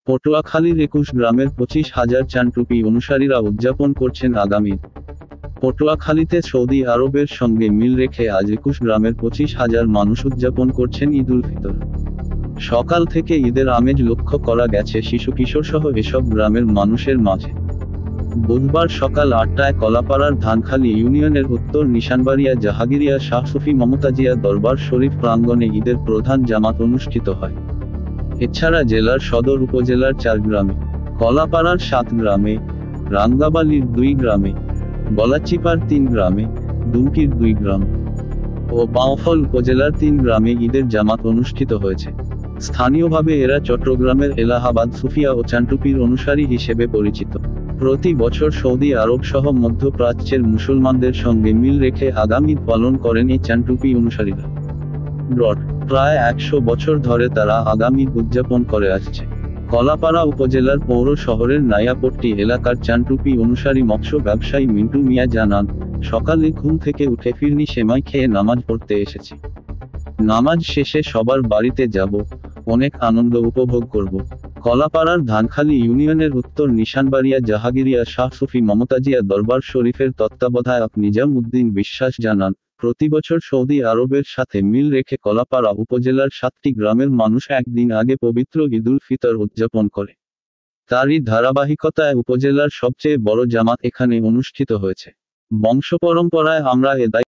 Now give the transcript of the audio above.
পটুয়াখালীর ২১ গ্রামের ২৫,০০০ চানটুপি অনুসারীরা উদযাপন করছেন আগামী ঈদ। পটুয়াখালীতে সৌদি আরবের সঙ্গে মিল রেখে আজ ২১ গ্রামের ২৫,০০০ মানুষ উদযাপন করছেন ঈদ উল ফিতর। সকাল থেকে ঈদের আমেজ লক্ষ্য করা গেছে শিশু কিশোর সহ এসব গ্রামের মানুষের মাঝে। বুধবার সকাল ৮টায় কলাপাড়ার ধানখালী ইউনিয়নের উত্তর নিশানবাড়িয়া জাহাগিরিয়া শাহ সুফি মমতাজিয়া দরবার শরীফ প্রাঙ্গণে ঈদের প্রধান জামাত অনুষ্ঠিত হয়। এছাড়া জেলার সদর উপজেলার ৪ গ্রামে, কলাপাড়ার ৭ গ্রামে, রাঙ্গাবালির ২ গ্রামে, গলাচিপার ৩ গ্রামে, দুমকির ২ গ্রাম ও বাউফল উপজেলার ৩ গ্রামে ঈদের জামাত অনুষ্ঠিত হয়েছে। স্থানীয়ভাবে এরা চট্টগ্রামের এলাহাবাদ সুফিয়া ও চানটুপির অনুসারী হিসেবে পরিচিত। প্রতি বছর সৌদি আরব সহ মধ্যপ্রাচ্যের মুসলমানদের সঙ্গে মিল রেখে আগাম ঈদ পালন করেন এই চানটুপি অনুসারীরা। প্রায় ১০০ বছর ধরে তারা আগাম ঈদ উদযাপন করে আসছে। কলাপাড়া উপজেলার পৌর শহরের নায়াপট্টি এলাকার চানটুপি অনুসারী মৎস্য ব্যবসায়ী মিন্টু মিয়া জানান, সকালে ঘুম থেকে উঠে ফিরনি সেমাই খেয়ে নামাজ পড়তে এসেছি। নামাজ শেষে সবার বাড়িতে যাব, অনেক আনন্দ উপভোগ করব। কলাপাড়ার ধানখালী ইউনিয়নের উত্তর নিশানবাড়িয়া জাহাগিরিয়া শাহ সুফি মমতাজিয়া দরবার শরীফের তত্ত্বাবধায়ক নিজাম উদ্দিন বিশ্বাস জানান, প্রতিবছর সৌদি আরবের সাথে মিল রেখে কলাপাড়া উপজেলার ৭টি গ্রামের মানুষ একদিন আগে পবিত্র ঈদ উল ফিতর উদযাপন করে। তারই ধারাবাহিকতায় উপজেলার সবচেয়ে বড় জামাত এখানে অনুষ্ঠিত হয়েছে। বংশপরম্পরায় আমরা এ